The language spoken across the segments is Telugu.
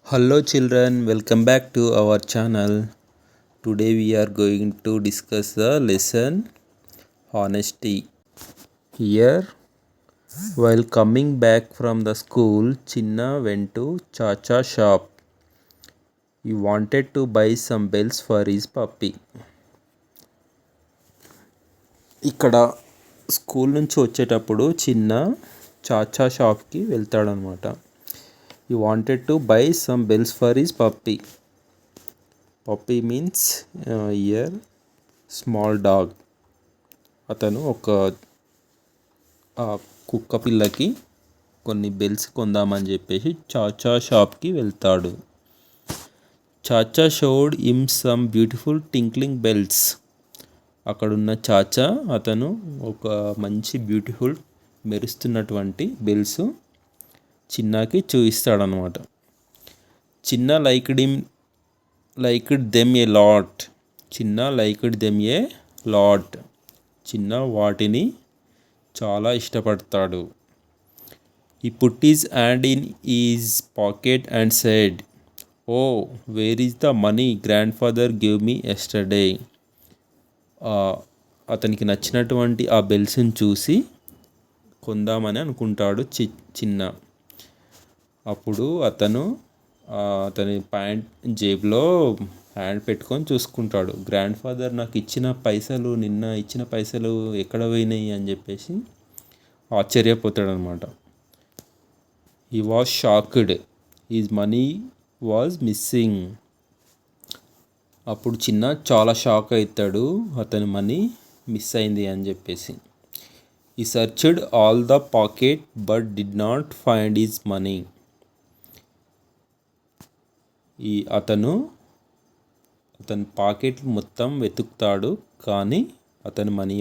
Hello children, welcome back to our channel. Today we are going to discuss the lesson honesty. Here, while coming back from the school, Chinna went to Chacha shop. He wanted to buy some bells for his puppy. ఇక్కడ స్కూల్ నుంచి వచ్చేటప్పుడు చిన్న చాచా షాప్కి వెళ్తాడనమాట. He wanted to buy some bells for his puppy. Puppy means here small dog. అతను ఒక కుక్క పిల్లకి కొన్ని బెల్స్ కొందామని చెప్పేసి చాచా షాప్కి వెళ్తాడు. చాచా showed him some beautiful tinkling bells. అక్కడున్న చాచా అతను ఒక మంచి బ్యూటిఫుల్ మెరుస్తున్నటువంటి బెల్స్ చిన్నాకి చూపిస్తాడనమాట. Chinna liked them a lot. Chinna liked them a lot. Chinna వాటిని చాలా ఇష్టపడతాడు. He put his hand in his pocket and said, oh where is the money grand father give me yesterday. అతనికి నచ్చినటువంటి ఆ బెల్స్ని చూసి కొందామని అనుకుంటాడు చిన్న. అప్పుడు అతని ప్యాంట్ జేబులో హ్యాండ్ పెట్టుకొని చూసుకుంటాడు. గ్రాండ్ ఫాదర్ నాకు నిన్న ఇచ్చిన పైసలు ఎక్కడ పోయినాయి అని చెప్పేసి ఆశ్చర్యపోతాడనమాట. He was shocked, his money was missing. అప్పుడు చిన్న చాలా షాక్ అవుతాడు, అతని మనీ మిస్ అయింది అని చెప్పేసి. He searched all the pocket but did not find his money. అతని పాకెట్ మొత్తం వెతుకుతాడు, కానీ అతని మనీ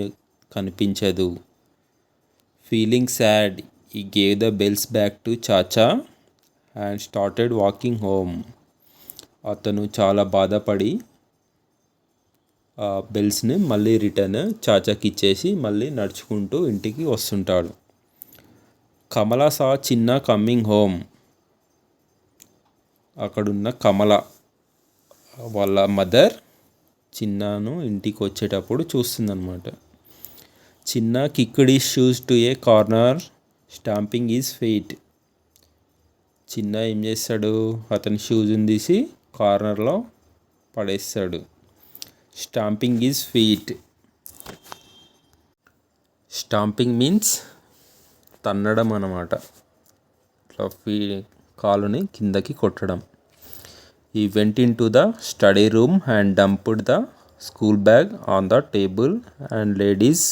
కనిపించదు. Feeling sad, he gave the bells back to Chacha and started walking home. అతను చాలా బాధపడి బెల్స్ని మళ్ళీ రిటర్న్ చాచాకి ఇచ్చేసి మళ్ళీ నడుచుకుంటూ ఇంటికి వస్తుంటాడు. కమలా సా చిన్న కమ్మింగ్ హోమ్. అక్కడున్న కమల వాళ్ళ మదర్ చిన్నను ఇంటికి వచ్చేటప్పుడు చూస్తుందన్నమాట. Chinna kicked his shoes to a corner stamping his feet. Chinna ఏం చేస్తాడు, అతని షూస్ని తీసి కార్నర్లో పడేస్తాడు. Stamping his feet. Stamping means తన్నడం అన్నమాట. ఇట్లా కాలుని కిందకి కొట్టడం. He went into the study room and dumped the school bag on the table and laid his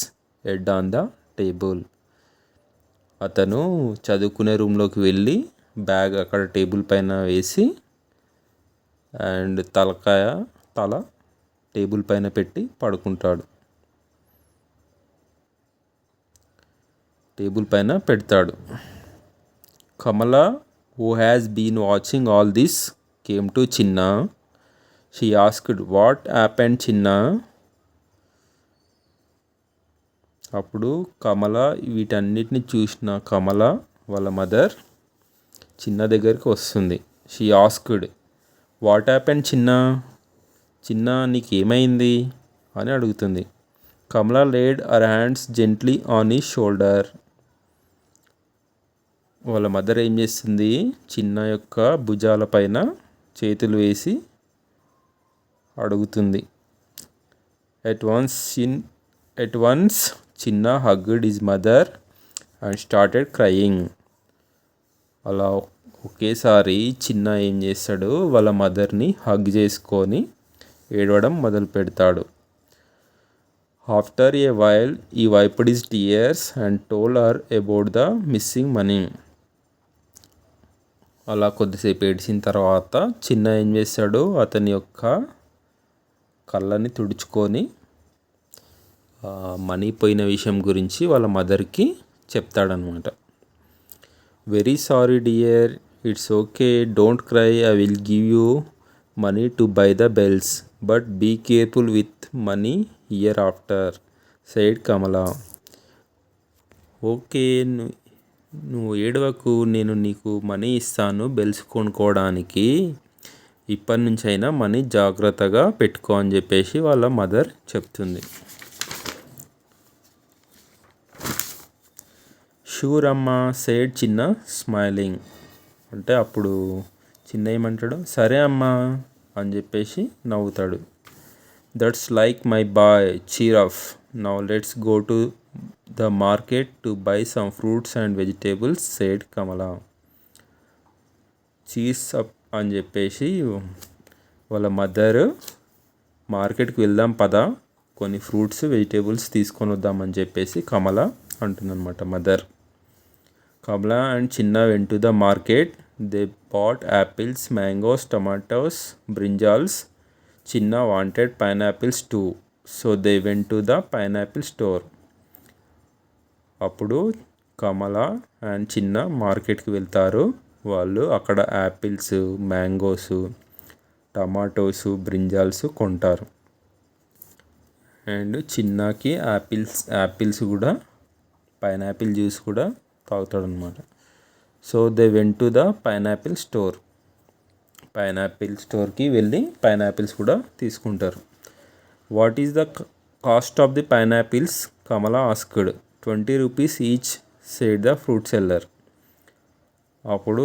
head on the table. అతను చదువుకునే రూమ్లోకి వెళ్ళి బ్యాగ్ అక్కడ టేబుల్ పైన వేసి అండ్ తల టేబుల్ పైన పెట్టి పడుకుంటాడు. టేబుల్ పైన పెడతాడు. కమలా, who has been watching all this, came to Chinna. She asked, what happened, Chinna? అప్పుడు కమల వీటన్నిటిని చూసిన కమల వాళ్ళ మదర్ చిన్న దగ్గరికి వస్తుంది. షీ ఆస్క్డ్, వాట్ హ్యాపెండ్ చిన్న? చిన్న నీకు ఏమైంది అని అడుగుతుంది. Kamala laid her hands gently on his shoulder. వాళ్ళ మదర్ ఏం చేస్తుంది, చిన్న యొక్క భుజాల పైన చేతులు వేసి అడుగుతుంది. At once Chinna hugged his mother and started crying. అలా ఒకేసారి చిన్న ఏం చేస్తాడు, వాళ్ళ మదర్ని హగ్ చేసుకొని ఏడవడం మొదలు పెడతాడు. ఆఫ్టర్ ఏ వైల్ ఈ wiped his tears and told her about the missing money. అలా కొద్దిసేపు ఏడ్చిన తర్వాత చిన్న ఏం చేస్తాడు, అతని యొక్క కళ్ళని తుడుచుకొని మనీ పోయిన విషయం గురించి వాళ్ళ మదర్కి చెప్తాడనమాట. Very sorry dear, it's okay, don't cry, I will give you money to buy the bells, but be careful with money hereafter, said Kamala. Okay, నువ్వు ఏడవకు, నేను నీకు మనీ ఇస్తాను బెల్స్ కొనుక్కోవడానికి, ఇప్పటి నుంచైనా మనీ జాగ్రత్తగా పెట్టుకో అని చెప్పేసి వాళ్ళ మదర్ చెప్తుంది. షూర్ అమ్మా సేడ్ చిన్న స్మైలింగ్. అంటే అప్పుడు చిన్న ఏమంటాడు, సరే అమ్మా అని చెప్పేసి నవ్వుతాడు. That's like my boy, cheer off, now let's go to the market to buy some fruits and vegetables said Kamala. Cheers up అని చెప్పేసి వాళ్ళ మదర్, మార్కెట్కి వెళ్దాం పదా, కొన్ని ఫ్రూట్స్ వెజిటేబుల్స్ తీసుకొని వద్దామని చెప్పేసి కమల అంటుందన్నమాట mother. Kamala and Chinna went to the market. They bought apples, mangoes, tomatoes, brinjals. Chinna wanted pineapples too, so they went to the pineapple store. అప్పుడు కమల అండ్ చిన్న మార్కెట్కి వెళ్తారు. వాళ్ళు అక్కడ యాపిల్స్, మ్యాంగోస్, టమాటోస్, బ్రింజాల్స్ కొంటారు. అండ్ చిన్నకి యాపిల్స్ కూడా, పైనాపిల్ జ్యూస్ కూడా తాగుతాడు అనమాట. So they went to the pineapple store. Pineapple స్టోర్కి వెళ్ళి పైనాపిల్స్ కూడా తీసుకుంటారు. What is the cost of the pineapples, Kamala asked. 20 rupees each said the fruit seller. అప్పుడు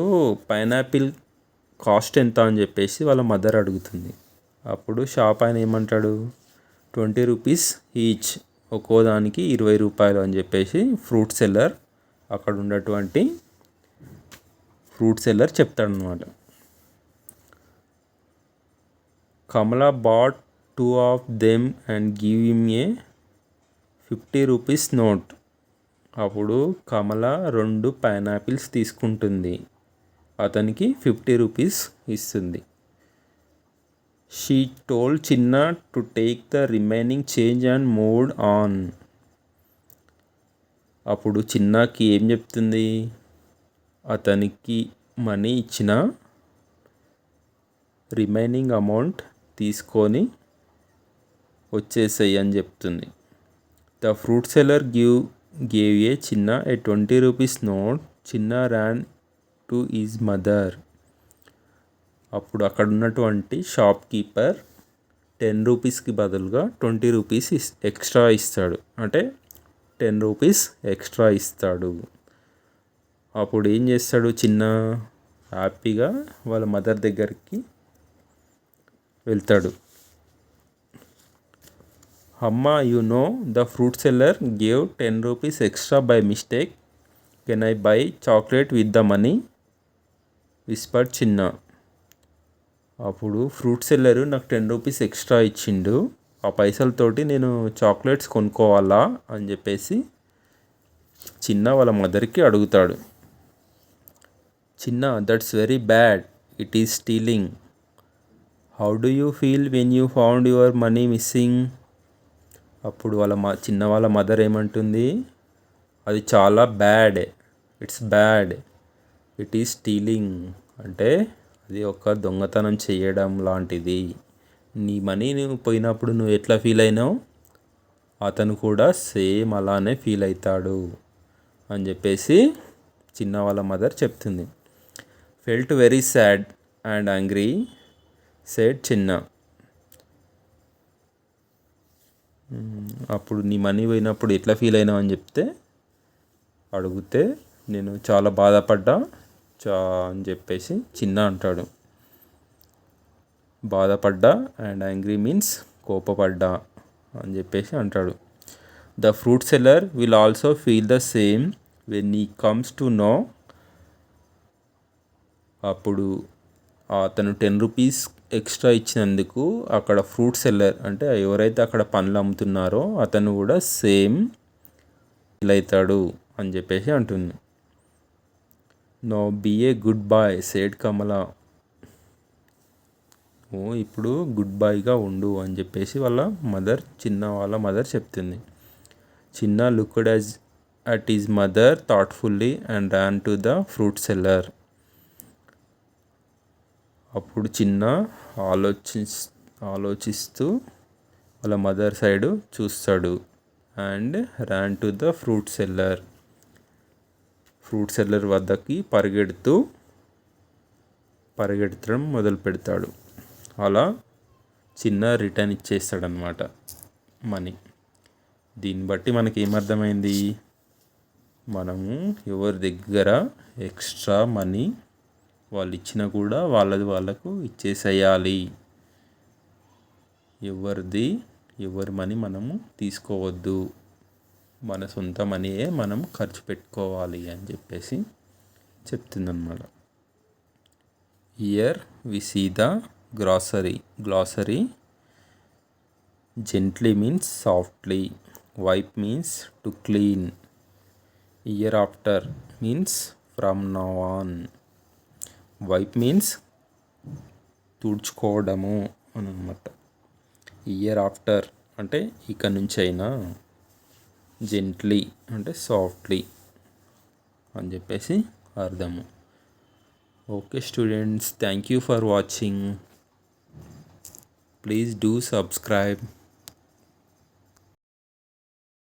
పైనాపిల్ కాస్ట్ ఎంత అని చెప్పేసి వాళ్ళ మదర్ అడుగుతుంది. అప్పుడు షాప్ ఆయన ఏమంటాడు, 20 రూపీస్ ఈచ్, ఒక్కో దానికి 20 రూపాయలు అని చెప్పేసి ఫ్రూట్ సెల్లర్, అక్కడ ఉన్నటువంటి ఫ్రూట్ సెల్లర్ చెప్తాడనమాట. Kamala bought 2 of them and give him a 50 rupees note. అప్పుడు కమల 2 పైనాపిల్స్ తీసుకుంటుంది, అతనికి 50 రూపీస్ ఇస్తుంది. She told Chinna to take the remaining change and move on. అప్పుడు చిన్నకి ఏం చెప్తుంది, అతనికి మనీ ఇచ్చిన రిమైనింగ్ అమౌంట్ తీసుకొని వచ్చేసేయి అని చెప్తుంది. The fruit seller gave a చిన్న ఏ 20 రూపీస్ నోట్. చిన్న ర్యాన్ టు ఈజ్ మదర్. అప్పుడు అక్కడ ఉన్నటువంటి షాప్ కీపర్ 10 రూపీస్కి బదులుగా 20 రూపీస్ ఎక్స్ట్రా ఇస్తాడు, అంటే 10 రూపీస్ ఎక్స్ట్రా ఇస్తాడు. అప్పుడు ఏం చేస్తాడు, చిన్న హ్యాపీగా వాళ్ళ మదర్ దగ్గరికి వెళ్తాడు. అమ్మా, you know the fruit seller gave 10 rupees extra by mistake. Can I by chocolate with the money, whispered చిన్న. అప్పుడు ఫ్రూట్ సెల్లరు నాకు 10 రూపీస్ ఎక్స్ట్రా ఇచ్చిండు, ఆ పైసలతోటి నేను చాక్లెట్స్ కొనుక్కోవాలా అని చెప్పేసి చిన్న వాళ్ళ మదర్కి అడుగుతాడు. చిన్న, that's very bad, it is stealing. How do you feel when you found your money missing. అప్పుడు చిన్న వాళ్ళ మదర్ ఏమంటుంది, అది చాలా bad, it's bad, it is stealing, అంటే అది ఒక దొంగతనం చేయడం లాంటిది. నీ మనీ నువ్వు పోయినప్పుడు నువ్వు ఎట్లా ఫీల్ అయినావు, అతను కూడా సేమ్ అలానే ఫీల్ అవుతాడు అని చెప్పేసి చిన్న వాళ్ళ మదర్ చెప్తుంది. Felt very sad and angry said Chinna. అప్పుడు నీ మనీ పోయినప్పుడు ఎట్లా ఫీల్ అయినావు అని అడిగితే నేను చాలా బాధపడ్డా అని చెప్పేసి చిన్న అంటాడు. బాధపడ్డా అండ్ యాంగ్రీ మీన్స్ కోపపడ్డా అని చెప్పేసి అంటాడు. The fruit seller will also feel the same when he comes to know. అప్పుడు అతను 10 రూపీస్ ఎక్స్ట్రా ఇచ్చినందుకు అక్కడ ఫ్రూట్ సెల్లర్, అంటే ఎవరైతే అక్కడ పండ్లు అమ్ముతున్నారో అతను కూడా సేమ్ ఫీల్ అవుతాడు అని చెప్పేసి అంటుంది. No be a good boy said Kamala. ఇప్పుడు గుడ్ బాయ్గా ఉండు అని చెప్పేసి చిన్న వాళ్ళ మదర్ చెప్తుంది. Chinna looked at his mother thoughtfully and ran to the fruit seller. అప్పుడు చిన్న ఆలోచిస్తూ వాళ్ళ మదర్ సైడు చూస్తాడు and ran to the fruit seller. Fruit seller వద్దకి పరిగెత్తడం మొదలు పెడతాడు. అలా చిన్న రిటర్న్ ఇచ్చేస్తాడనమాట మనీ. దీన్ని బట్టి మనకి ఏమర్థమైంది, మనము ఎవరి దగ్గర ఎక్స్ట్రా మనీ వాళ్ళు ఇచ్చినా కూడా వాళ్ళకు ఇచ్చేసేయాలి. ఎవరి మనీ మనము తీసుకోవద్దు, మన సొంత మనీయే మనం ఖర్చు పెట్టుకోవాలి అని చెప్పేసి చెప్తుందన్నమాట. Here we see the glossary. Gently means softly, wipe means to clean, hereafter means from now on. Wipe means తుడుచుకోవడము అని అన్నమాట. ఇయర్ ఆఫ్టర్ అంటే ఇక నుంచి అయినా, జెంట్లీ అంటే సాఫ్ట్లీ అని చెప్పేసి అర్థము. Okay students, thank you for watching. Please do subscribe.